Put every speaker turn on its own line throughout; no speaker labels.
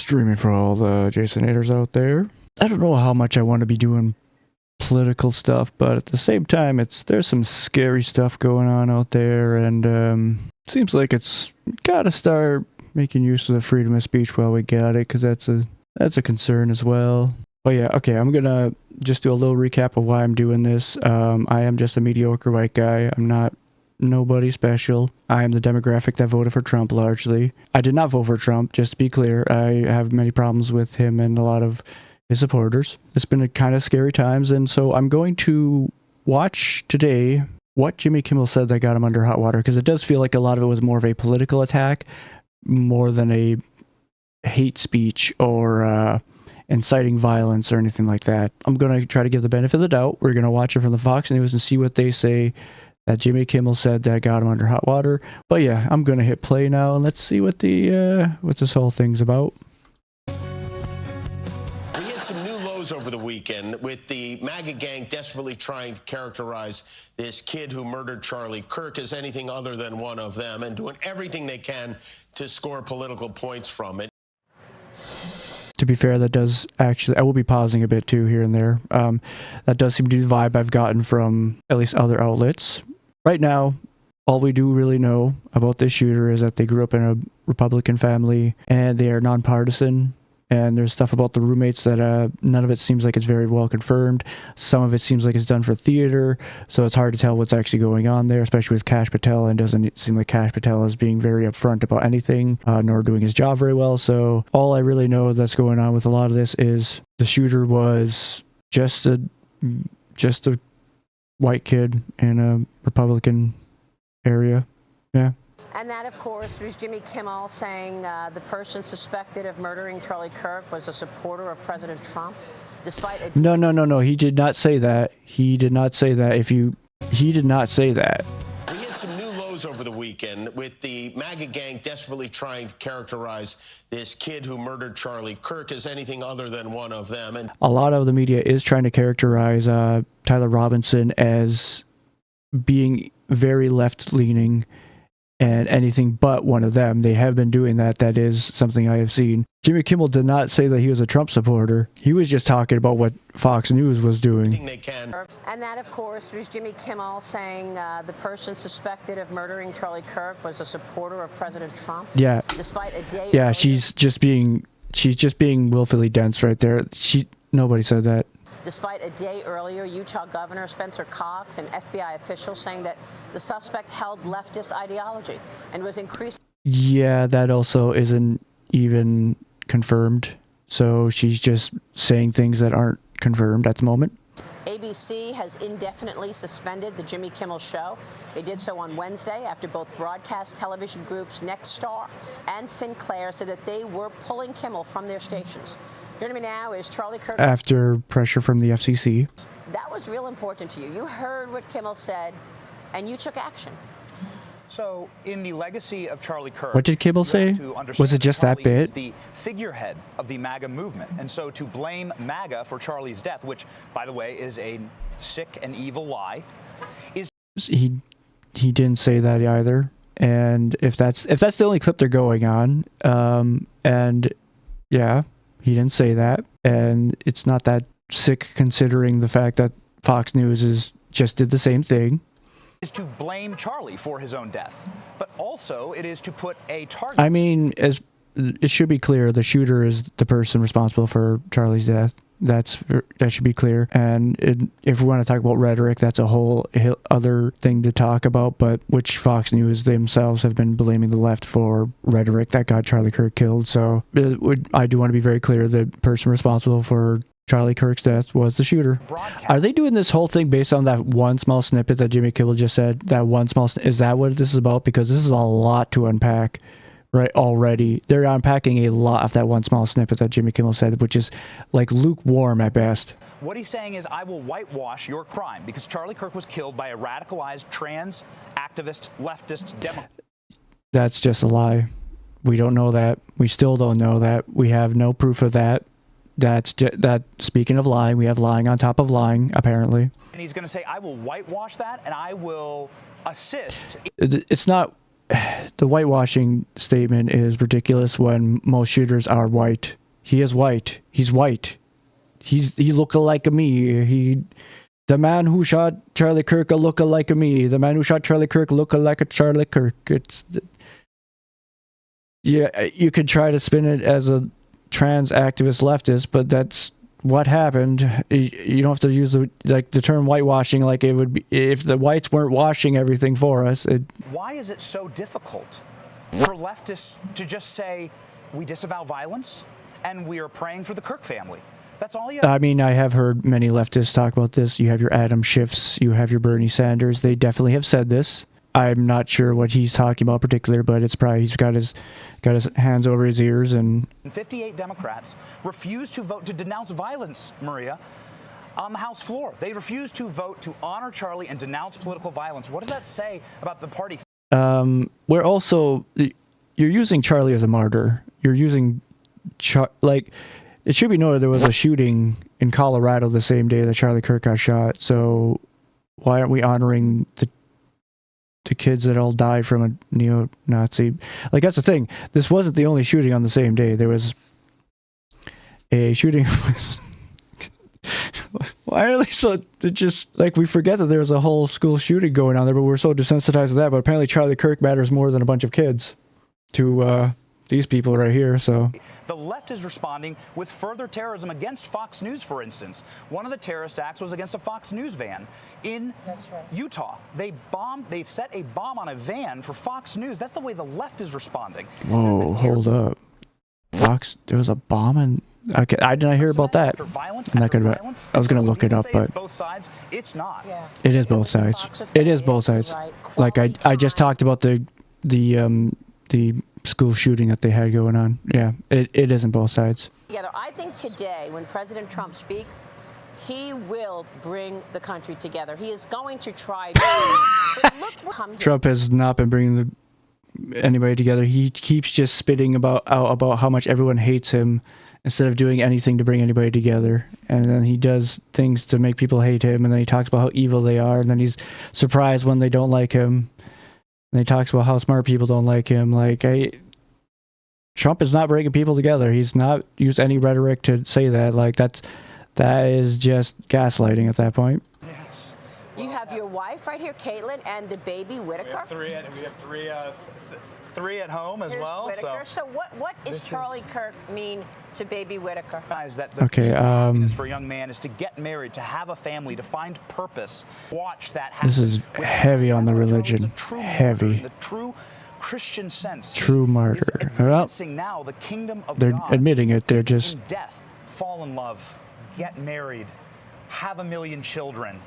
Streaming for all the Jasonators out there. I don't know how much I want to be doing political stuff, but at the same time, there's some scary stuff going on out there, and seems like it's gotta start making use of the freedom of speech while we got it, because that's a concern as well. But yeah, okay, I'm gonna just do a little recap of why I'm doing this. I am just a mediocre white guy. I'm not nobody special. I am the demographic that voted for Trump largely. I did not vote for Trump, just to be clear. I have many problems with him and a lot of his supporters. It's been a kind of scary times, and so I'm going to watch today what Jimmy Kimmel said that got him under hot water, because it does feel like a lot of it was more of a political attack more than a hate speech or inciting violence or anything like that. I'm going to try to give the benefit of the doubt. We're going to watch it from the Fox News and see what they say that Jimmy Kimmel said that got him under hot water. But yeah, I'm going to hit play now, and let's see what this whole thing's about.
We hit some new lows over the weekend with the MAGA gang desperately trying to characterize this kid who murdered Charlie Kirk as anything other than one of them, and doing everything they can to score political points from it.
To be fair, that does actually, I will be pausing a bit too here and there. That does seem to be the vibe I've gotten from at least other outlets. Right now, all we do really know about this shooter is that they grew up in a Republican family and they are nonpartisan. And there's stuff about the roommates that none of it seems like it's very well confirmed. Some of it seems like it's done for theater, so it's hard to tell what's actually going on there, especially with Kash Patel, and doesn't seem like Kash Patel is being very upfront about anything, nor doing his job very well. So all I really know that's going on with a lot of this is the shooter was just a white kid in a Republican area. Yeah.
And that, of course, was Jimmy Kimmel saying the person suspected of murdering Charlie Kirk was a supporter of President Trump, despite a...
No. He did not say that. He did not say that. He did not say that.
We hit some new lows over the weekend with the MAGA gang desperately trying to characterize this kid who murdered Charlie Kirk as anything other than one of them. And
a lot of the media is trying to characterize Tyler Robinson as being very left-leaning and anything but one of them. They have been doing that. That is something I have seen. Jimmy Kimmel did not say that he was a Trump supporter. He was just talking about what Fox News was doing.
They can.
And that, of course, was Jimmy Kimmel saying the person suspected of murdering Charlie Kirk was a supporter of President Trump.
Yeah.
Despite a day...
Yeah, she's just being willfully dense right there. Nobody said that.
Despite a day earlier, Utah Governor Spencer Cox and FBI officials saying that the suspect held leftist ideology and was increasing...
Yeah, that also isn't even confirmed. So she's just saying things that aren't confirmed at the moment.
ABC has indefinitely suspended the Jimmy Kimmel Show. They did so on Wednesday after both broadcast television groups Nexstar and Sinclair said that they were pulling Kimmel from their stations. Joining me now is Charlie Kirk.
After pressure from the FCC.
That was real important to you. You heard what Kimmel said, and you took action.
So, in the legacy of Charlie Kirk,
what did Kimmel say? Was it just that bit?
The figurehead of the MAGA movement, and so to blame MAGA for Charlie's death, which, by the way, is a sick and evil lie, is
he didn't say that either. And if that's the only clip they're going on, and yeah, he didn't say that, and it's not that sick considering the fact that Fox News just did the same thing.
Is to blame Charlie for his own death, but also it is to put a target.
I mean, as it should be clear, the shooter is the person responsible for Charlie's death. That should be clear. And if we want to talk about rhetoric, that's a whole other thing to talk about. But which Fox News themselves have been blaming the left for rhetoric that got Charlie Kirk killed. So I do want to be very clear: the person responsible for Charlie Kirk's death was the shooter. Are they doing this whole thing based on that one small snippet that Jimmy Kimmel just said? That one small is that what this is about? Because this is a lot to unpack, right? Already, they're unpacking a lot of that one small snippet that Jimmy Kimmel said, which is like lukewarm at best.
What he's saying is, I will whitewash your crime because Charlie Kirk was killed by a radicalized trans activist, leftist Democrat.
That's just a lie. We don't know that. We still don't know that. We have no proof of that. That speaking of lying, we have lying on top of lying, apparently.
And he's going to say, I will whitewash that and I will assist.
It's not the whitewashing statement is ridiculous when most shooters are white. He is white. He's white. He look alike me. The man who shot Charlie Kirk look alike me. The man who shot Charlie Kirk look alike a Charlie Kirk. Yeah, you could try to spin it as a trans activist leftist, but that's what happened. You don't have to use the term whitewashing like it would be if the whites weren't washing everything for us.
Why is it so difficult for leftists to just say we disavow violence and we are praying for the Kirk family? That's all you have.
I mean, I have heard many leftists talk about this. You have your Adam Schiffs, you have your Bernie Sanders. They definitely have said this. I'm not sure what he's talking about particular, but it's probably he's got his hands over his ears. And
58 Democrats refused to vote to denounce violence, Maria, on the House floor. They refused to vote to honor Charlie and denounce political violence. What does that say about the party?
We're also, you're using Charlie as a martyr. You're using, it should be noted there was a shooting in Colorado the same day that Charlie Kirk got shot. So why aren't we honoring the kids that all died from a neo-Nazi? Like, that's the thing. This wasn't the only shooting on the same day. There was a shooting. Why are they so just like, we forget that there was a whole school shooting going on there, but we're so desensitized to that. But apparently Charlie Kirk matters more than a bunch of kids to these people right here. So
the left is responding with further terrorism against Fox News, for instance. One of the terrorist acts was against a Fox News van in Utah. They set a bomb on a van for Fox News. That's the way the left is responding.
Whoa, hold up. Fox, there was a bomb in... Okay, I did not hear about that. I'm not gonna. I was gonna look it up, but
both sides, it's not.
It is both sides. It is both sides. Like I just talked about the school shooting that they had going on. Yeah, it isn't both sides.
Together, I think today, when President Trump speaks, he will bring the country together. He is going to try.
Trump has not been bringing anybody together. He keeps just spitting about how much everyone hates him, instead of doing anything to bring anybody together. And then he does things to make people hate him, and then he talks about how evil they are, and then he's surprised when they don't like him. And he talks about how smart people don't like him. Trump is not bringing people together. He's not used any rhetoric to say that. That is just gaslighting at that point.
Yes.
You have your wife right here, Caitlin, and the baby Whitaker.
We have three at home as well.
So what is Charlie Kirk mean to baby Whitaker?
That
Okay.
For a young man is to get married, to have a family, to find purpose. Watch that happen.
This is heavy on the religion. Heavy.
The true Christian sense.
True martyr. Well,
now the kingdom of
they're
God.
admitting it. They're just...
In death, fall in love, get married, have 1 million children,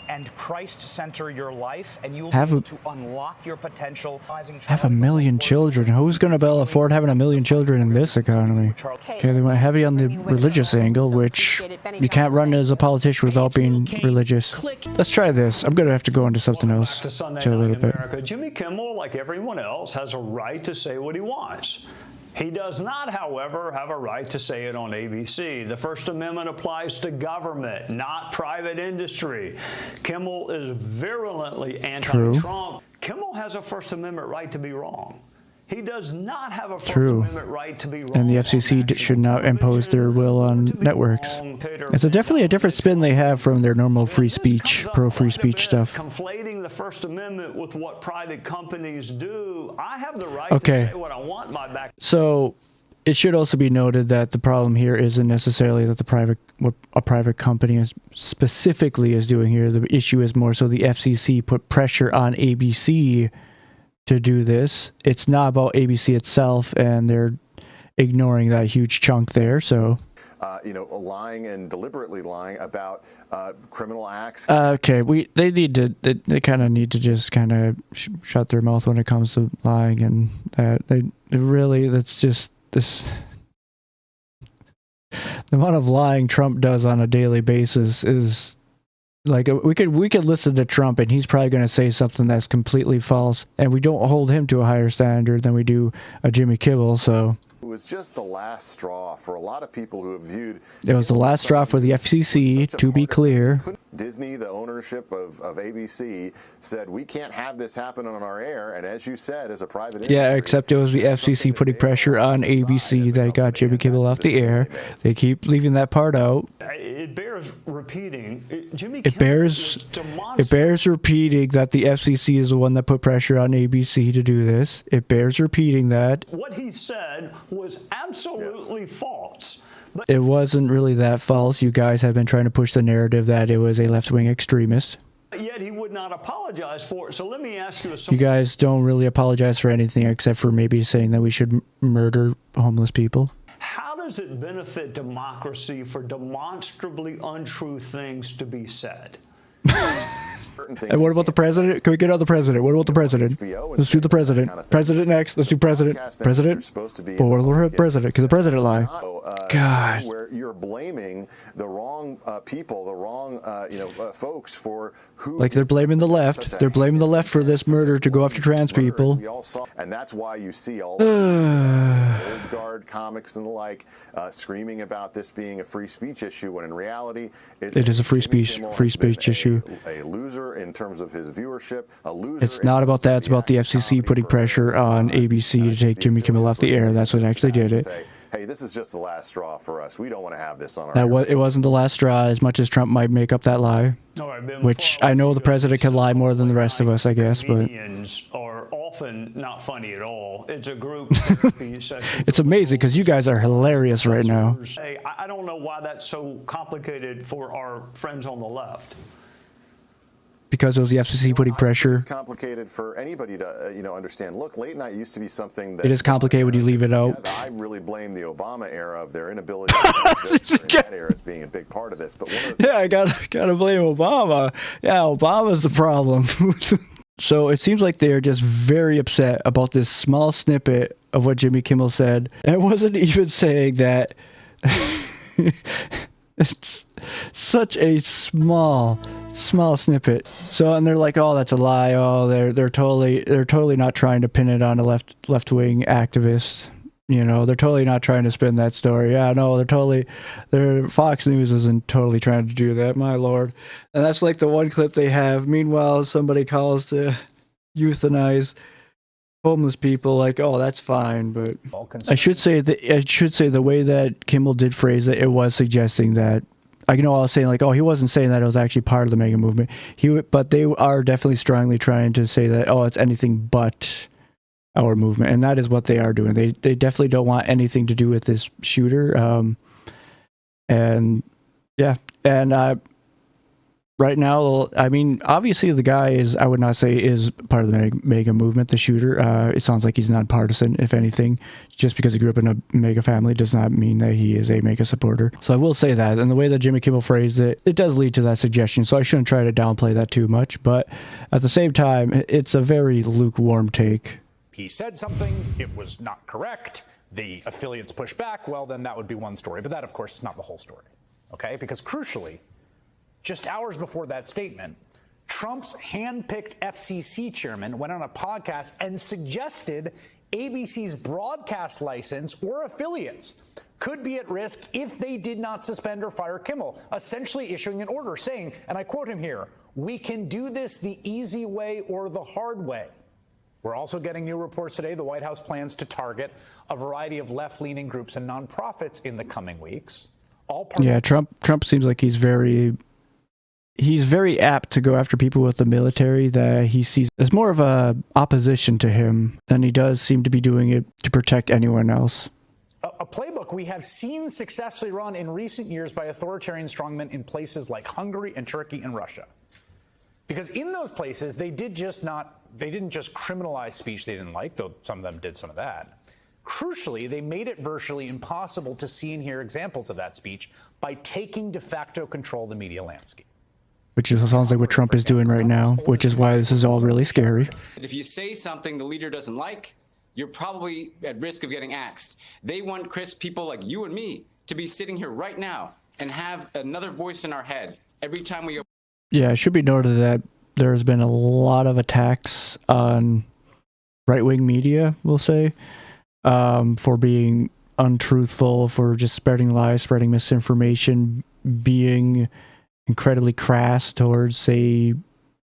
and Christ center your life, and you will be able to unlock your potential.
Have 1 million children. Who's going to afford having 1 million children in this economy? Okay, they went heavy on the religious angle, which you can't run as a politician without being religious. Let's try this. I'm going to have to go into something else
to Sunday
a little
Night
bit.
America. Jimmy Kimmel, like everyone else, has a right to say what he wants. He does not, however, have a right to say it on ABC. The First Amendment applies to government, not private industry. Kimmel is virulently anti-Trump. Kimmel has a First Amendment right to be wrong. He does not have a First Amendment right to be wrong.
And the FCC should not impose their will on networks. It's definitely a different spin they have from their normal free speech, pro-free speech stuff.
Conflating the First Amendment with what private companies do. I have the right to say what I want in my back.
So it should also be noted that the problem here isn't necessarily that what a private company specifically is doing here. The issue is more so the FCC put pressure on ABC to do this. It's not about ABC itself, and they're ignoring that huge chunk there. So,
lying and deliberately lying about criminal acts.
Okay, they kind of need to just kind of shut their mouth when it comes to lying, and that's just this. The amount of lying Trump does on a daily basis is. Like, we could listen to Trump, and he's probably going to say something that's completely false, and we don't hold him to a higher standard than we do a Jimmy Kimmel. So
It was just the last straw for a lot of people who have viewed.
It was the last straw for the FCC, to be clear.
Disney, the ownership of ABC, said we can't have this happen on our air. And as you said, as a private industry,
Yeah, except it was the FCC putting pressure on ABC that got Jimmy Kimmel off the air. They keep leaving that part out.
It bears repeating. Jimmy
It
Kimmel is
bears repeating that the FCC is the one that put pressure on ABC to do this. It bears repeating that.
What he said was absolutely false. But
It wasn't really that false. You guys have been trying to push the narrative that it was a left-wing extremist.
yet he would not apologize for it. So let me ask you a
You
simple
guys don't really apologize for anything except for maybe saying that we should murder homeless people.
How does it benefit democracy for demonstrably untrue things to be said?
And what about the president? Can we get on the president? What about the president? Let's do the president. President next. Let's do president. President. But what about the president? Can the president lie? God.
Where you're blaming the wrong people, the wrong folks for who.
Like they're blaming the left. They're blaming the left for this murder to go after trans people.
We all saw, and that's why you see all the old guard comics and the like screaming about this being a free speech issue, when in reality
It is a free speech issue.
A loser in terms of his viewership. A loser.
It's not about that. It's about the FCC putting pressure on ABC to take Jimmy Kimmel off the air. That's what actually did it.
Hey, this is just the last straw for us. We don't want to have this on our.
It wasn't the last straw, as much as Trump might make up that lie. Which I know the president can lie more than the rest of us, I guess, but
Comedians are often not funny at all. It's a group.
it's amazing because you guys are hilarious right now.
Hey, I don't know why that's so complicated for our friends on the left.
Because it was the FCC putting pressure.
It's complicated for anybody to understand. Look, late night used to be something that.
It is complicated when you leave it out.
I really blame the Obama era of their inability to during that era as being a big part of this. But one of the
I gotta blame Obama. Yeah, Obama's the problem. So it seems like they're just very upset about this small snippet of what Jimmy Kimmel said. And it wasn't even saying that. It's such a small snippet. So, and they're like, "Oh, that's a lie. Oh, they're totally not trying to pin it on a left-wing activist. They're totally not trying to spin that story. Yeah, no, they're Fox News isn't totally trying to do that. My lord." And that's like the one clip they have. Meanwhile, somebody calls to euthanize homeless people, like, oh, that's fine, but I should say the way that Kimmel did phrase it, it was suggesting that, I was saying like, oh, he wasn't saying that it was actually part of the MAGA movement. But they are definitely strongly trying to say that, oh, it's anything but our movement, and that is what they are doing. They definitely don't want anything to do with this shooter. Right now, I mean, obviously the guy I would not say is part of the MAGA movement, the shooter. It sounds like he's nonpartisan, if anything. Just because he grew up in a MAGA family does not mean that he is a MAGA supporter. So I will say that. And the way that Jimmy Kimmel phrased it, it does lead to that suggestion. So I shouldn't try to downplay that too much. But at the same time, it's a very lukewarm take.
He said something, it was not correct, the affiliates pushed back, well, then that would be one story. But that, of course, is not the whole story, okay? Because crucially, just hours before that statement, Trump's hand-picked FCC chairman went on a podcast and suggested ABC's broadcast license or affiliates could be at risk if they did not suspend or fire Kimmel, essentially issuing an order saying, and I quote him here, "We can do this the easy way or the hard way." We're also getting new reports today. The White House plans to target a variety of left-leaning groups and nonprofits in the coming weeks. Trump seems like he's very apt to go after people with the military that he sees as more of a opposition to him than he does seem to be doing it to protect anyone else. A playbook we have seen successfully run in recent years by authoritarian strongmen in places like Hungary and Turkey and Russia. Because in those places, they didn't just criminalize speech they didn't like, though some of them did some of that. Crucially, they made it virtually impossible to see and hear examples of that speech by taking de facto control of the media landscape.
Which sounds like what Trump is doing right now, which is why this is all really scary.
If you say something the leader doesn't like, you're probably at risk of getting axed. They want, Chris, people like you and me to be sitting here right now and have another voice in our head every time we...
Yeah, it should be noted that there's been a lot of attacks on right-wing media, we'll say. for being untruthful, for just spreading lies, spreading misinformation, being incredibly crass towards, say,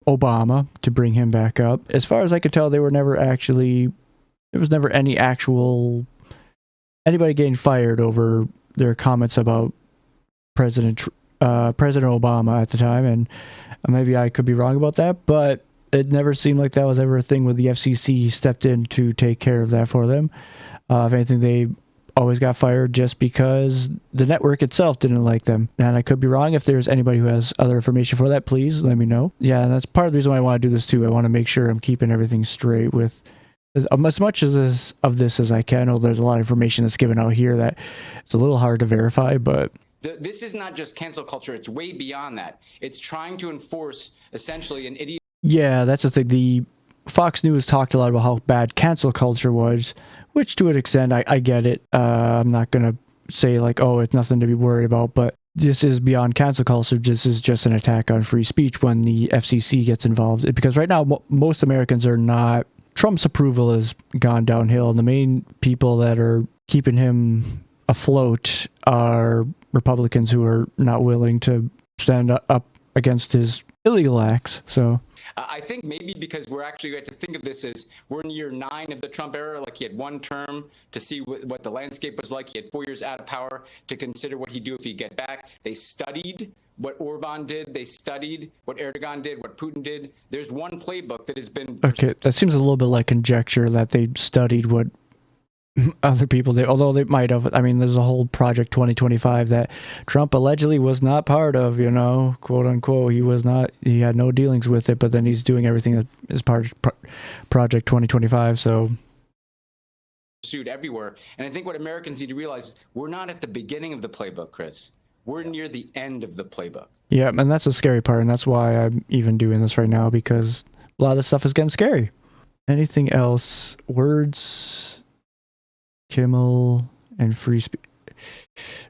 Obama, to bring him back up. As far as I could tell, there was never any actual anybody getting fired over their comments about President Obama at the time, and maybe I could be wrong about that, but it never seemed like that was ever a thing where the FCC stepped in to take care of that for them. If anything, they always got fired just because the network itself didn't like them. And I could be wrong. If there's anybody who has other information for that, please let me know. Yeah, and that's part of the reason why I want to do this too. I want to make sure I'm keeping everything straight with as much of this as I can. Although there's a lot of information that's given out here that it's a little hard to verify, but
This is not just cancel culture. It's way beyond that. It's trying to enforce essentially an idiot.
Yeah, that's the thing. The Fox News talked a lot about how bad cancel culture was, which to an extent, I get it. I'm not going to say like, oh, it's nothing to be worried about, but this is beyond cancel culture. This is just an attack on free speech when the FCC gets involved. Because right now, most Americans are not, Trump's approval has gone downhill, and the main people that are keeping him afloat are Republicans who are not willing to stand up against his illegal acts. So
I think maybe because we're actually going to think of this as we're in year 9 of the Trump era. Like, he had one term to see what the landscape was like. He had 4 years out of power to consider what he'd do if he'd get back. They studied what Orban did. They studied what Erdogan did, what Putin did. There's one playbook that has been...
Okay, that seems a little bit like conjecture that they studied what other people did, although they might have. I mean, there's a whole Project 2025 that Trump allegedly was not part of, quote unquote. He had no dealings with it, but then he's doing everything that is part of Project 2025, so...
pursued everywhere. And I think what Americans need to realize is we're not at the beginning of the playbook, Chris. We're near the end of the playbook.
Yeah, and that's the scary part, and that's why I'm even doing this right now, because a lot of this stuff is getting scary. Anything else? Words... Kimmel and free speech.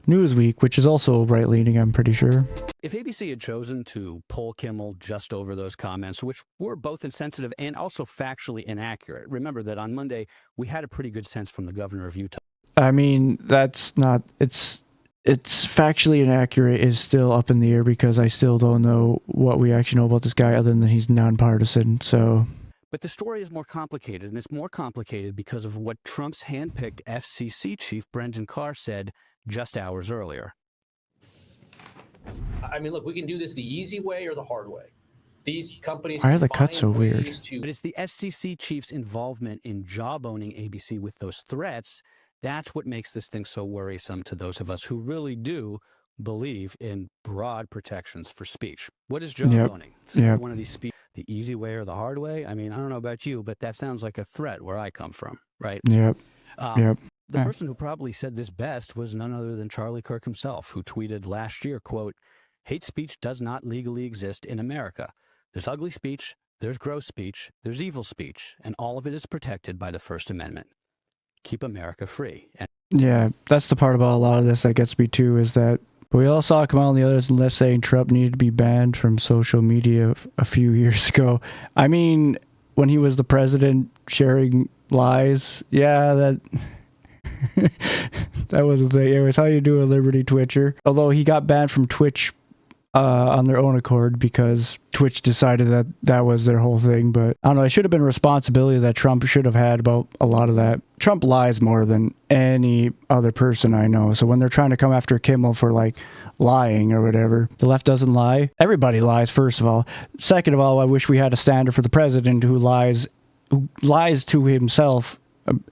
Newsweek, which is also right-leaning, I'm pretty sure.
If ABC had chosen to pull Kimmel just over those comments, which were both insensitive and also factually inaccurate, remember that on Monday, we had a pretty good sense from the governor of Utah.
I mean, that's not... It's factually inaccurate is still up in the air because I still don't know what we actually know about this guy other than he's nonpartisan, so...
But the story is more complicated, and it's more complicated because of what Trump's handpicked FCC chief, Brendan Carr, said just hours earlier.
I mean, look, we can do this the easy way or the hard way. These companies...
Why are the cuts so weird?
But it's the FCC chief's involvement in jawboning ABC with those threats. That's what makes this thing so worrisome to those of us who really do believe in broad protections for speech. What is jawboning?
Yep.
One of these speech, the easy way or the hard way? I mean, I don't know about you, but that sounds like a threat where I come from, right?
Yep.
The person who probably said this best was none other than Charlie Kirk himself, who tweeted last year, quote, "Hate speech does not legally exist in America. There's ugly speech, there's gross speech, there's evil speech, and all of it is protected by the First Amendment. Keep America free." And
yeah, that's the part about a lot of this that gets me too, is that we all saw Kamala and the others left saying Trump needed to be banned from social media a few years ago. I mean, when he was the president sharing lies, yeah, that that was the thing. It was how you do a Liberty Twitcher. Although he got banned from Twitch on their own accord because Twitch decided that that was their whole thing. But I don't know, it should have been a responsibility that Trump should have had about a lot of that. Trump lies more than any other person I know. So when they're trying to come after Kimmel for like lying or whatever, the left doesn't lie. Everybody lies, first of all. Second of all, I wish we had a standard for the president who lies to himself.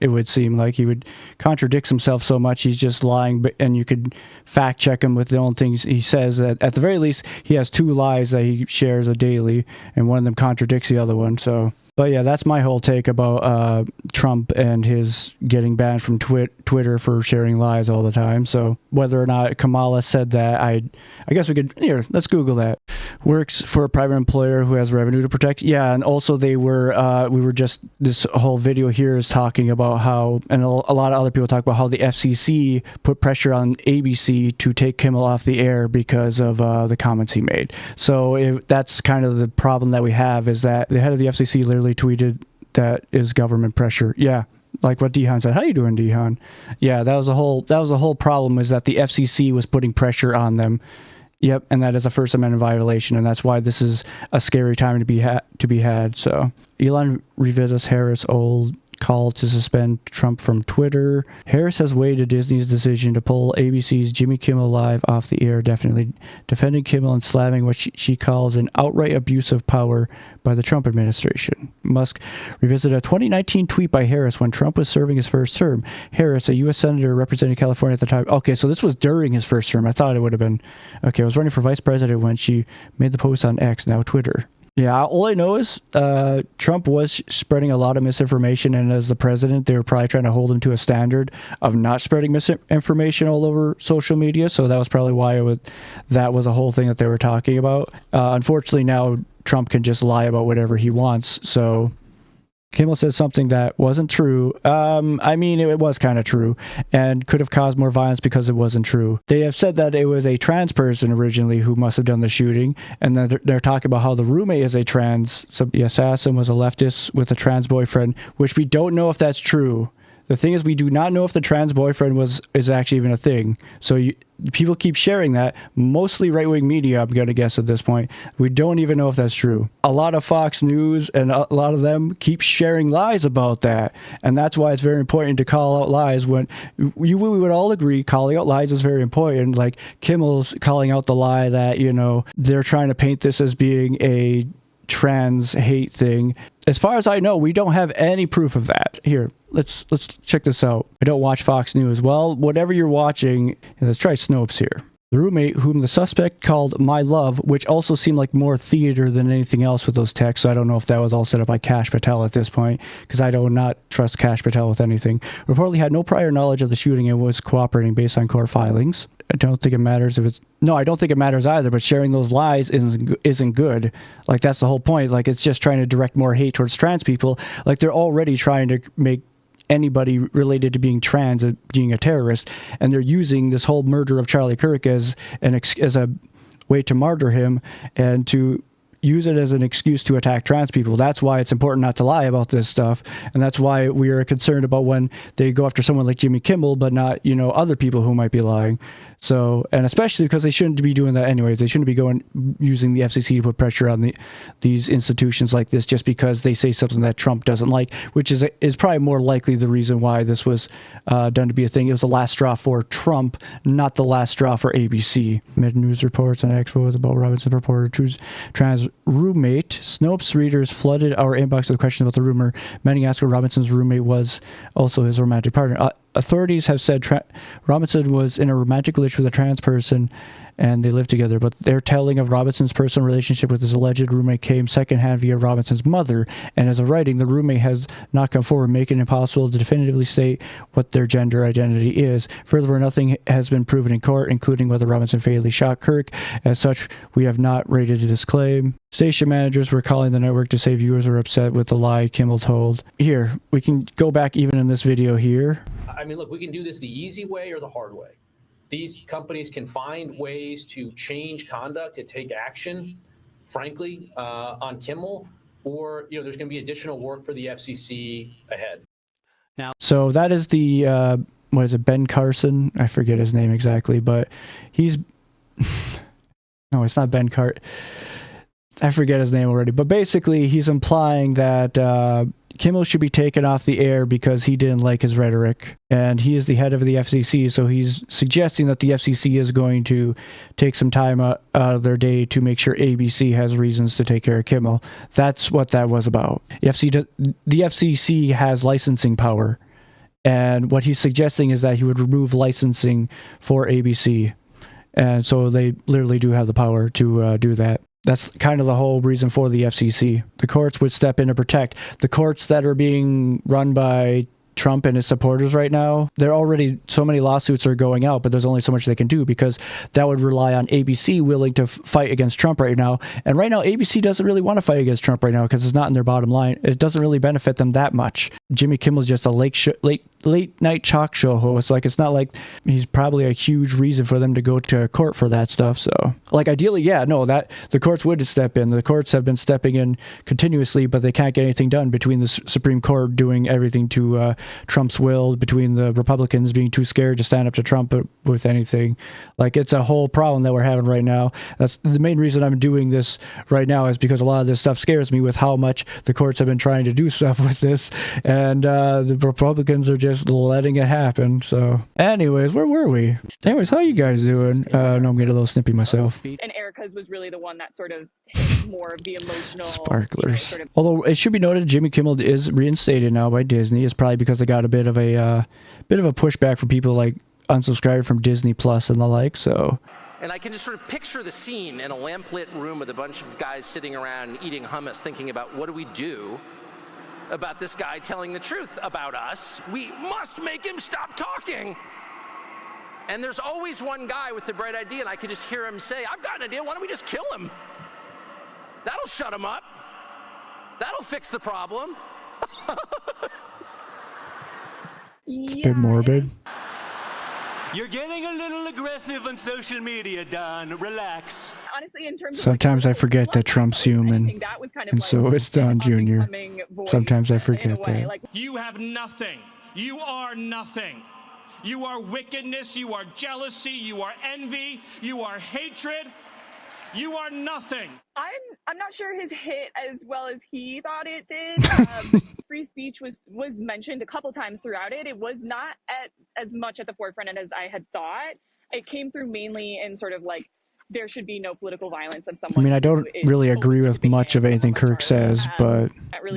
It would seem like he would contradict himself so much he's just lying, and you could fact check him with the only things he says. That at the very least he has 2 lies that he shares daily, and one of them contradicts the other one. So, but yeah, that's my whole take about Trump and his getting banned from Twitter for sharing lies all the time. So whether or not Kamala said that, I guess we could, here, let's Google that. Works for a private employer who has revenue to protect. Yeah, and also we were just, this whole video here is talking about how, and a lot of other people talk about how the FCC put pressure on ABC to take Kimmel off the air because of the comments he made. So that's kind of the problem that we have, is that the head of the FCC literally tweeted that is government pressure. Yeah, Like what Dehan said. How you doing, Dehan? Yeah, that was the whole problem, is that the FCC was putting pressure on them. Yep, and that is a First Amendment violation, and that's why this is a scary time to be had. So Elon revisits Harris' old call to suspend Trump from Twitter. Harris has weighed Disney's decision to pull ABC's Jimmy Kimmel Live off the air, definitely defending Kimmel and slamming what she calls an outright abuse of power by the Trump administration. Musk revisited a 2019 tweet by Harris when Trump was serving his first term. Harris, a U.S. senator representing California at the time. Okay, so this was during his first term. I thought it would have been. Okay, I was running for vice president when she made the post on X, now Twitter. Yeah, all I know is Trump was spreading a lot of misinformation, and as the president, they were probably trying to hold him to a standard of not spreading misinformation all over social media, so that was probably why that was a whole thing that they were talking about. Unfortunately, now Trump can just lie about whatever he wants, so Kimmel said something that wasn't true. I mean, it was kind of true and could have caused more violence because it wasn't true. They have said that it was a trans person originally who must have done the shooting, and then they're talking about how the roommate is a trans. So the assassin was a leftist with a trans boyfriend, which we don't know if that's true. The thing is, we do not know if the trans boyfriend is actually even a thing. So people keep sharing that, mostly right-wing media, I'm going to guess at this point. We don't even know if that's true. A lot of Fox News and a lot of them keep sharing lies about that. And that's why it's very important to call out lies. When we would all agree calling out lies is very important. Like Kimmel's calling out the lie that, they're trying to paint this as being a trans hate thing. As far as I know, we don't have any proof of that. Here, let's check this out. I don't watch Fox News. Well, whatever you're watching, let's try Snopes here. The roommate, whom the suspect called my love, which also seemed like more theater than anything else with those texts. So I don't know if that was all set up by Kash Patel at this point, because I do not trust Kash Patel with anything. Reportedly had no prior knowledge of the shooting and was cooperating based on court filings. I don't think it matters if it's... No, I don't think it matters either, but sharing those lies isn't good. Like, that's the whole point. Like, it's just trying to direct more hate towards trans people. Like, they're already trying to make anybody related to being trans being a terrorist, and they're using this whole murder of Charlie Kirk as a way to martyr him and to use it as an excuse to attack trans people. That's why it's important not to lie about this stuff, and that's why we are concerned about when they go after someone like Jimmy Kimmel, but not, other people who might be lying. So, and especially because they shouldn't be doing that anyways. They shouldn't be using the FCC to put pressure on these institutions like this just because they say something that Trump doesn't like, which is probably more likely the reason why this was done to be a thing. It was the last straw for Trump, not the last straw for ABC. Mid-news reports and expos about Robinson reporter trans roommate. Snopes readers flooded our inbox with questions about the rumor. Many asked if Robinson's roommate was also his romantic partner. Authorities have said Robinson was in a romantic relationship with a trans person and they lived together, but their telling of Robinson's personal relationship with his alleged roommate came secondhand via Robinson's mother, and as of writing, the roommate has not come forward, making it impossible to definitively state what their gender identity is. Furthermore, nothing has been proven in court, including whether Robinson fatally shot Kirk. As such, we have not rated this claim. Station managers were calling the network to say viewers are upset with the lie Kimmel told. Here, we can go back even in this video here.
I mean, look, we can do this the easy way or the hard way. These companies can find ways to change conduct and take action, frankly, on Kimmel, or there's going to be additional work for the FCC ahead.
Now, so that is the what is it, Ben Carson? I forget his name exactly, but he's no, it's not Ben Carson. I forget his name already, but basically he's implying that Kimmel should be taken off the air because he didn't like his rhetoric, and he is the head of the FCC, so he's suggesting that the FCC is going to take some time out of their day to make sure ABC has reasons to take care of Kimmel. That's what that was about. The FCC has licensing power, and what he's suggesting is that he would remove licensing for ABC, and so they literally do have the power to do that. That's kind of the whole reason for the FCC. The courts would step in to protect. The courts that are being run by Trump and his supporters right now, they're already, so many lawsuits are going out, but there's only so much they can do because that would rely on ABC willing to fight against Trump right now. And right now, ABC doesn't really want to fight against Trump right now because it's not in their bottom line. It doesn't really benefit them that much. Jimmy Kimmel's just a late night talk show host. Like, it's not like he's probably a huge reason for them to go to court for that stuff. So, like, ideally, that the courts would step in. The courts have been stepping in continuously, but they can't get anything done between the Supreme Court doing everything to Trump's will, between the Republicans being too scared to stand up to Trump with anything. Like, it's a whole problem that we're having right now. That's the main reason I'm doing this right now, is because a lot of this stuff scares me with how much the courts have been trying to do stuff with this, and the Republicans are just letting it happen. So anyways, where were we? Anyways, how you guys doing? No, I'm getting a little snippy myself.
And Erica's was really the one that sort of hit more of the emotional
sparklers. Although it should be noted, Jimmy Kimmel is reinstated now by Disney. It's probably because they got a bit of a pushback from people like unsubscribed from Disney Plus and the like. So.
And I can just sort of picture the scene in a lamplit room with a bunch of guys sitting around eating hummus, thinking about what do we do about this guy telling the truth about us. We must make him stop talking. And there's always one guy with the bright idea, and I could just hear him say, I've got an idea, why don't we just kill him? That'll shut him up. That'll fix the problem.
It's a bit morbid.
You're getting a little aggressive on social media, Don. Relax.
Honestly, in terms
Sometimes I forget that Trump's human, and so is Don Jr. Sometimes I forget that.
You have nothing. You are nothing. You are wickedness. You are jealousy. You are envy. You are hatred. You are nothing.
I'm not sure his hit as well as he thought it did. Free speech was mentioned a couple times throughout it. It was not as much at the forefront as I had thought. It came through mainly in sort of like, there should be no political violence of someone.
I mean, I don't really agree with much of anything Kirk says, but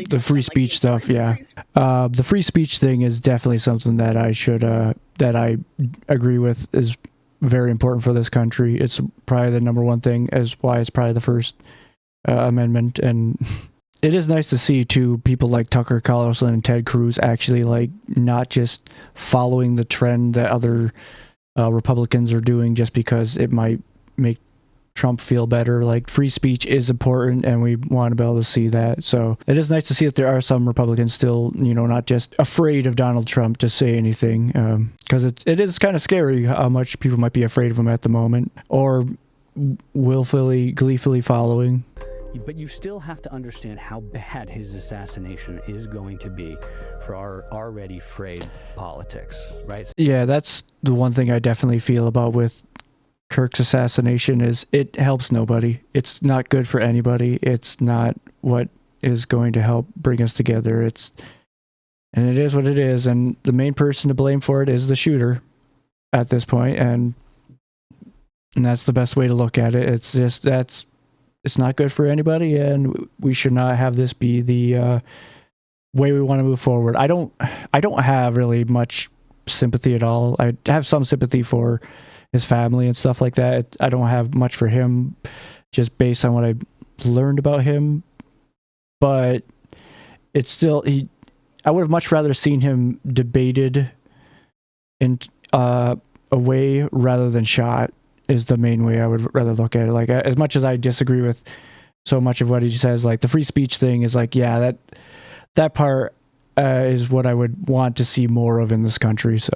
the free speech stuff, yeah. The free speech thing is definitely something that I agree with is very important for this country. It's probably the number one thing, as why it's probably the First Amendment. And it is nice to see, too, people like Tucker Carlson and Ted Cruz actually, like, not just following the trend that other Republicans are doing just because it might make Trump feel better. Like, free speech is important, and we want to be able to see that. So it is nice to see that there are some Republicans still, not just afraid of Donald Trump to say anything, because it is kind of scary how much people might be afraid of him at the moment, or willfully, gleefully following.
But you still have to understand how bad his assassination is going to be for our already frayed politics, right?
Yeah, that's the one thing I definitely feel about with Kirk's assassination is it helps nobody. It's not good for anybody. It's not what is going to help bring us together. And it is what it is. And the main person to blame for it is the shooter at this point. And that's the best way to look at it. It's just, it's not good for anybody. And we should not have this be the way we want to move forward. I don't have really much sympathy at all. I have some sympathy for his family and stuff like that. I don't have much for him just based on what I learned about him, but it's still, I would have much rather seen him debated in a way rather than shot is the main way I would rather look at it. Like, as much as I disagree with so much of what he says, like the free speech thing is like, yeah, that part is what I would want to see more of in this country. So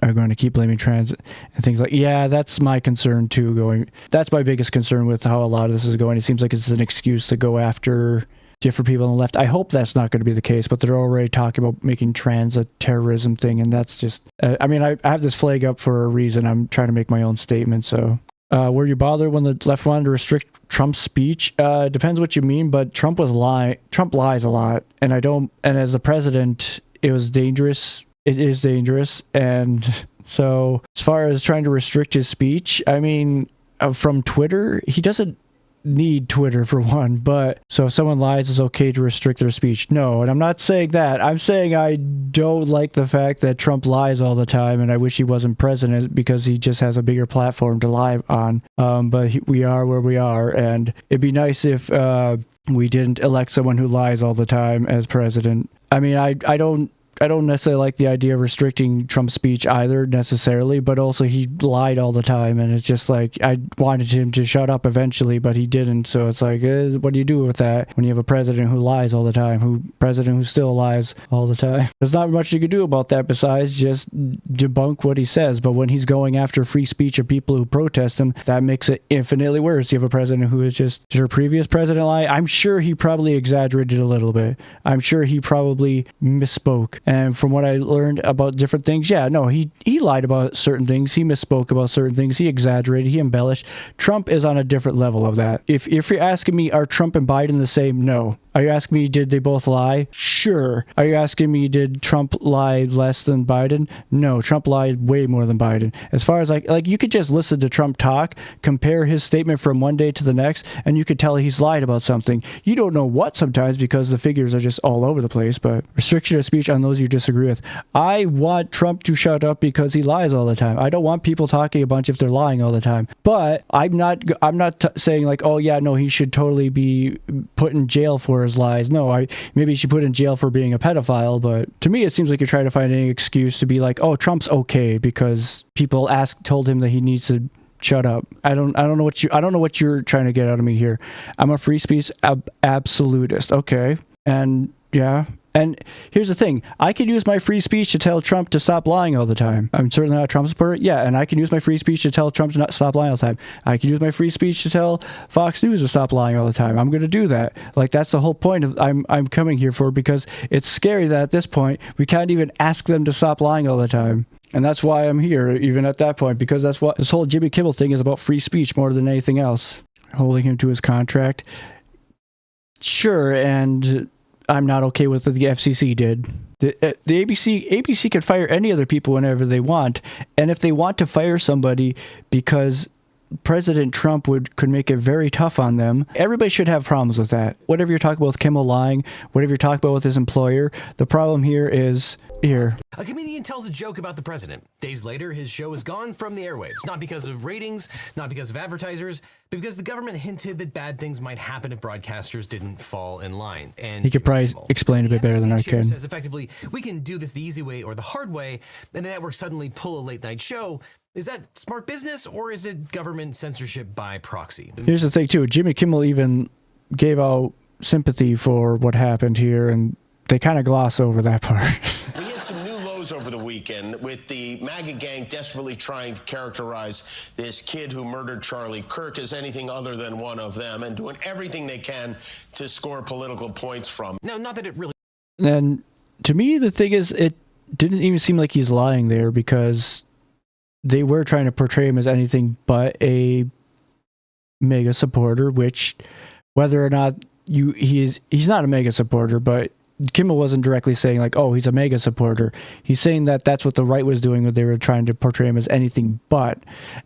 are going to keep blaming trans and things like, yeah, that's my concern too. That's my biggest concern with how a lot of this is going. It seems like it's an excuse to go after different people on the left. I hope that's not going to be the case, but they're already talking about making trans a terrorism thing, and that's just, I mean, I have this flag up for a reason. I'm trying to make my own statement. So were you bothered when the left wanted to restrict Trump's speech? Depends what you mean, but Trump lies a lot, and as the president, it was dangerous. It is dangerous. And so as far as trying to restrict his speech, I mean, from Twitter, he doesn't need Twitter for one, but so if someone lies, it's okay to restrict their speech. No, and I'm not saying that. I'm saying I don't like the fact that Trump lies all the time, and I wish he wasn't president because he just has a bigger platform to lie on. But we are where we are, and it'd be nice if we didn't elect someone who lies all the time as president. I mean, I don't necessarily like the idea of restricting Trump's speech either necessarily, but also he lied all the time, and it's just like, I wanted him to shut up eventually, but he didn't. So it's like, what do you do with that when you have a president who lies all the time, who still lies all the time? There's not much you could do about that besides just debunk what he says. But when he's going after free speech of people who protest him, that makes it infinitely worse. You have a president who is just, did our previous president lie? I'm sure he probably exaggerated a little bit. I'm sure he probably misspoke And from what I learned about different things, yeah, no, he lied about certain things. He misspoke about certain things. He exaggerated. He embellished. Trump is on a different level of that. If you're asking me, are Trump and Biden the same? No. Are you asking me, did they both lie? Sure. Are you asking me, did Trump lie less than Biden? No, Trump lied way more than Biden. As far as like you could just listen to Trump talk, compare his statement from one day to the next, and you could tell he's lied about something. You don't know what sometimes because the figures are just all over the place, but restriction of speech on those you disagree with. I want Trump to shut up because he lies all the time. I don't want people talking a bunch if they're lying all the time. But I'm not saying like, oh yeah, no, he should totally be put in jail for his lies. No, maybe he should put in jail for being a pedophile, but to me it seems like you're trying to find any excuse to be like, oh, Trump's okay because people told him that he needs to shut up. I don't know what you're trying to get out of me here. I'm a free speech absolutist. Okay. And yeah. And here's the thing. I can use my free speech to tell Trump to stop lying all the time. I'm certainly not a Trump supporter. Yeah, and I can use my free speech to tell Trump to not stop lying all the time. I can use my free speech to tell Fox News to stop lying all the time. I'm going to do that. Like, that's the whole point of I'm coming here for, because it's scary that at this point we can't even ask them to stop lying all the time. And that's why I'm here, even at that point, because that's what this whole Jimmy Kimmel thing is about, free speech more than anything else. Holding him to his contract. Sure, and I'm not okay with what the FCC did. The ABC can fire any other people whenever they want, and if they want to fire somebody because President Trump could make it very tough on them, everybody should have problems with that. Whatever you're talking about with Kimmel lying, whatever you're talking about with his employer, the problem here is here.
A comedian tells a joke about the president. Days later, his show is gone from the airwaves. Not because of ratings, not because of advertisers, but because the government hinted that bad things might happen if broadcasters didn't fall in line. And
he could probably explain it a bit better than I can.
Says effectively, we can do this the easy way or the hard way, and the network suddenly pull a late night show. Is that smart business, or is it government censorship by proxy?
Here's the thing, too. Jimmy Kimmel even gave out sympathy for what happened here, and they kind of gloss over that part.
We hit some new lows over the weekend with the MAGA gang desperately trying to characterize this kid who murdered Charlie Kirk as anything other than one of them, and doing everything they can to score political points from.
No, not that it really...
And to me, the thing is, it didn't even seem like he's lying there, because they were trying to portray him as anything but a mega supporter, which, whether or not he's not a mega supporter, but Kimmel wasn't directly saying like, oh, he's a mega supporter. He's saying that that's what the right was doing, when they were trying to portray him as anything but.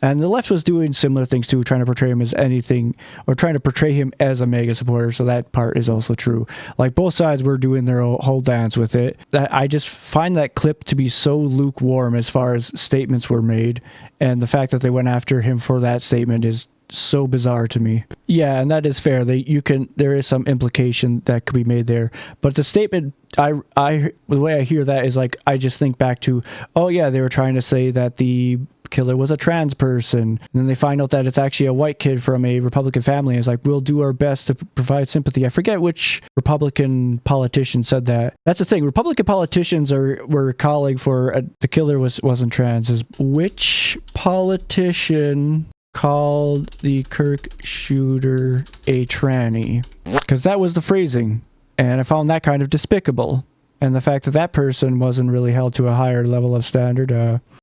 And the left was doing similar things too, trying to portray him as anything, or trying to portray him as a mega supporter. So that part is also true. Like, both sides were doing their whole dance with it. That I just find that clip to be so lukewarm as far as statements were made. And the fact that they went after him for that statement is so bizarre to me. Yeah, and that is fair. There is some implication that could be made there, but the statement, the way I hear that is like, I just think back to, oh yeah, they were trying to say that the killer was a trans person, and then they find out that it's actually a white kid from a Republican family. It's like, we'll do our best to provide sympathy. I forget which Republican politician said that. That's the thing. Republican politicians were calling for the killer wasn't trans. Which politician called the Kirk shooter a tranny? Because that was the phrasing, and I found that kind of despicable. And the fact that that person wasn't really held to a higher level of standard,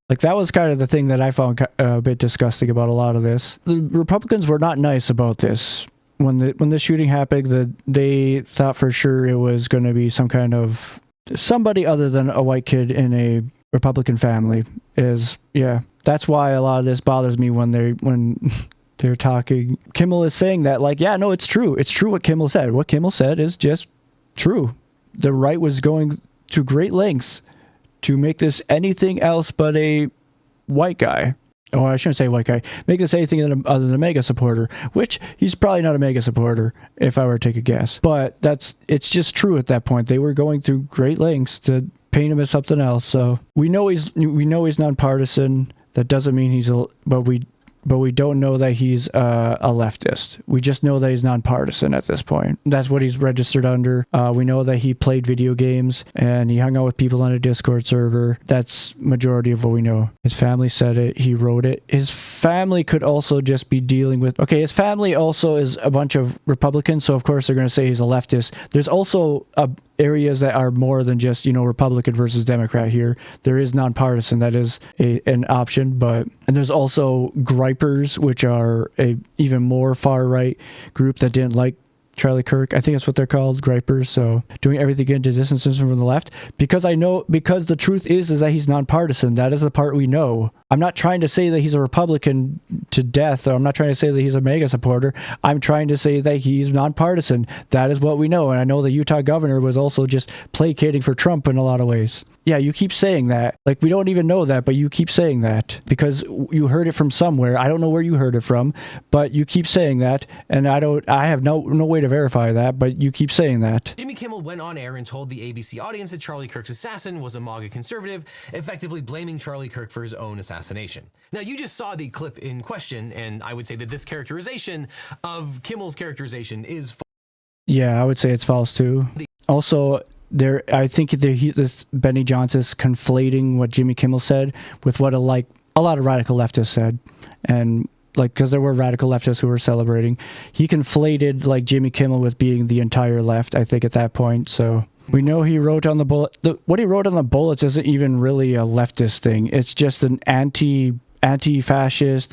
like, that was kind of the thing that I found a bit disgusting about a lot of this. The Republicans were not nice about this. When the shooting happened, they thought for sure it was going to be some kind of somebody other than a white kid in a Republican family. That's why a lot of this bothers me when they're talking. Kimmel is saying that, like, yeah, no, it's true. It's true what Kimmel said. What Kimmel said is just true. The right was going to great lengths to make this anything else but a white guy. Oh, I shouldn't say white guy. Make this anything other than a mega supporter, which he's probably not a mega supporter, if I were to take a guess. But it's just true at that point. They were going through great lengths to paint him as something else. So we know he's nonpartisan. That doesn't mean but we don't know that he's a leftist. We just know that he's nonpartisan at this point. That's what he's registered under. We know that he played video games and he hung out with people on a Discord server. That's majority of what we know. His family said it. He wrote it. His family could also just be dealing with... Okay, his family also is a bunch of Republicans, so of course they're going to say he's a leftist. There's also areas that are more than just, Republican versus Democrat here. There is nonpartisan. That is an option. And there's also gripers, which are a even more far-right group that didn't like Charlie Kirk. I think that's what they're called, gripers. So doing everything again to distance him from the left, because the truth is that he's nonpartisan. That is the part we know. I'm not trying to say that he's a Republican to death, or I'm not trying to say that he's a MAGA supporter. I'm trying to say that he's nonpartisan. That is what we know. And I know the Utah governor was also just placating for Trump in a lot of ways. Yeah, you keep saying that. Like, we don't even know that, but you keep saying that because you heard it from somewhere. I don't know where you heard it from, but you keep saying that, and I have no way to verify that, but you keep saying that.
Jimmy Kimmel went on air and told the ABC audience that Charlie Kirk's assassin was a MAGA conservative, effectively blaming Charlie Kirk for his own assassination. Now, you just saw the clip in question, and I would say that this characterization of Kimmel's characterization is false.
Yeah, I would say it's false too. Also, I think this Benny Johnson's conflating what Jimmy Kimmel said with what a lot of radical leftists said, and because there were radical leftists who were celebrating, he conflated Jimmy Kimmel with being the entire left. I think at that point, so we know he wrote on the bullet. What he wrote on the bullets isn't even really a leftist thing. It's just an anti-fascist.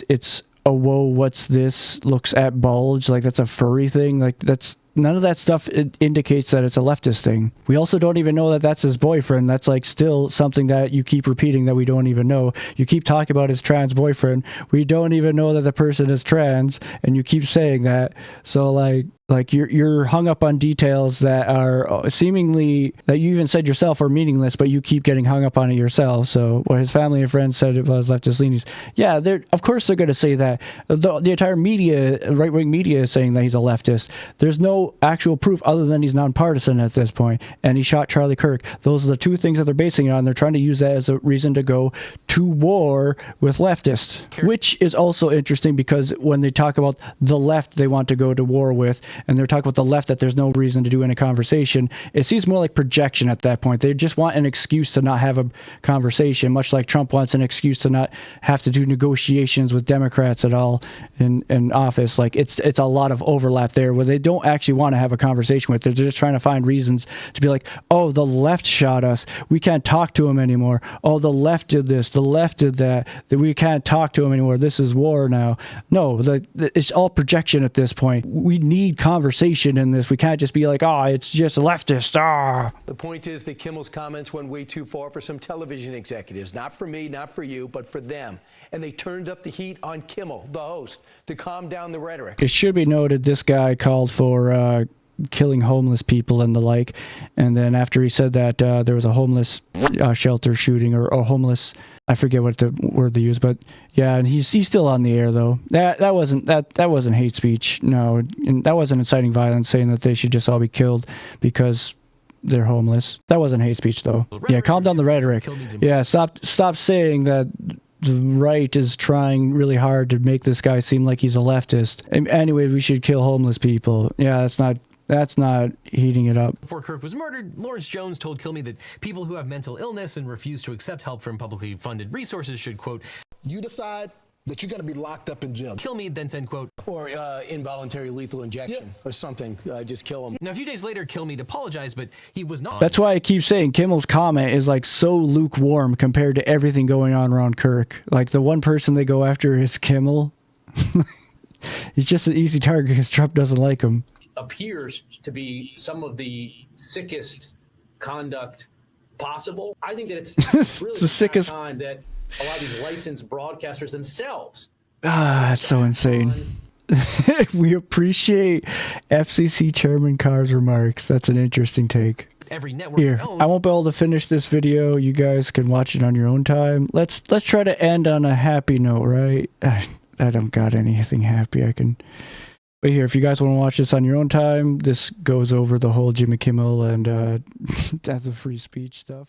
It's a whoa, what's this? Looks at bulge that's a furry thing. That's. None of that stuff indicates that it's a leftist thing. We also don't even know that that's his boyfriend. That's still something that you keep repeating that we don't even know. You keep talking about his trans boyfriend. We don't even know that the person is trans, and you keep saying that. So you're hung up on details that are seemingly, that you even said yourself, are meaningless, but you keep getting hung up on it yourself. So what his family and friends said about his leftist leanings, yeah, of course they're going to say that. The entire media, right-wing media, is saying that he's a leftist. There's no actual proof other than he's nonpartisan at this point, and he shot Charlie Kirk. Those are the two things that they're basing it on. They're trying to use that as a reason to go to war with leftists, which is also interesting because when they talk about the left they want to go to war with, and they're talking about the left that there's no reason to do any conversation, it seems more like projection at that point. They just want an excuse to not have a conversation, much like Trump wants an excuse to not have to do negotiations with Democrats at all in office. It's a lot of overlap there where they don't actually want to have a conversation with. They're just trying to find reasons to be like, oh, the left shot us. We can't talk to him anymore. Oh, the left did this. The left did that. That we can't talk to him anymore. This is war now. No, it's all projection at this point. We need conversation in this. We can't just be like, oh, it's just leftist. Ah.
The point is that Kimmel's comments went way too far for some television executives. Not for me, not for you, but for them. And they turned up the heat on Kimmel, the host, to calm down the rhetoric.
It should be noted this guy called for killing homeless people and the like, and then after he said that, there was a homeless shelter shooting or homeless, I forget what the word they use, but yeah, and he's still on the air though. That wasn't hate speech. No, and that wasn't inciting violence, saying that they should just all be killed because they're homeless. That wasn't hate speech though. Yeah, calm down the rhetoric. Yeah, stop saying that the right is trying really hard to make this guy seem like he's a leftist. Anyway, we should kill homeless people. Yeah, that's not heating it up.
Before Kirk was murdered, Lawrence Jones told Kilme that people who have mental illness and refuse to accept help from publicly funded resources should, quote,
you decide that you're going to be locked up in jail.
Kilme then said, quote,
or involuntary lethal injection or something. Just kill him.
Now, a few days later, Kilme apologized, but he was not.
That's why I keep saying Kimmel's comment is so lukewarm compared to everything going on around Kirk. The one person they go after is Kimmel. He's just an easy target because Trump doesn't like him.
Appears to be some of the sickest conduct possible. I think that it's really
the sickest
time that a lot of these licensed broadcasters themselves.
That's so insane. We appreciate FCC Chairman Carr's remarks. That's an interesting take.
Every network
here, I won't be able to finish this video. You guys can watch it on your own time. Let's try to end on a happy note, right? I don't got anything happy I can. But here, if you guys want to watch this on your own time, this goes over the whole Jimmy Kimmel and the free speech stuff.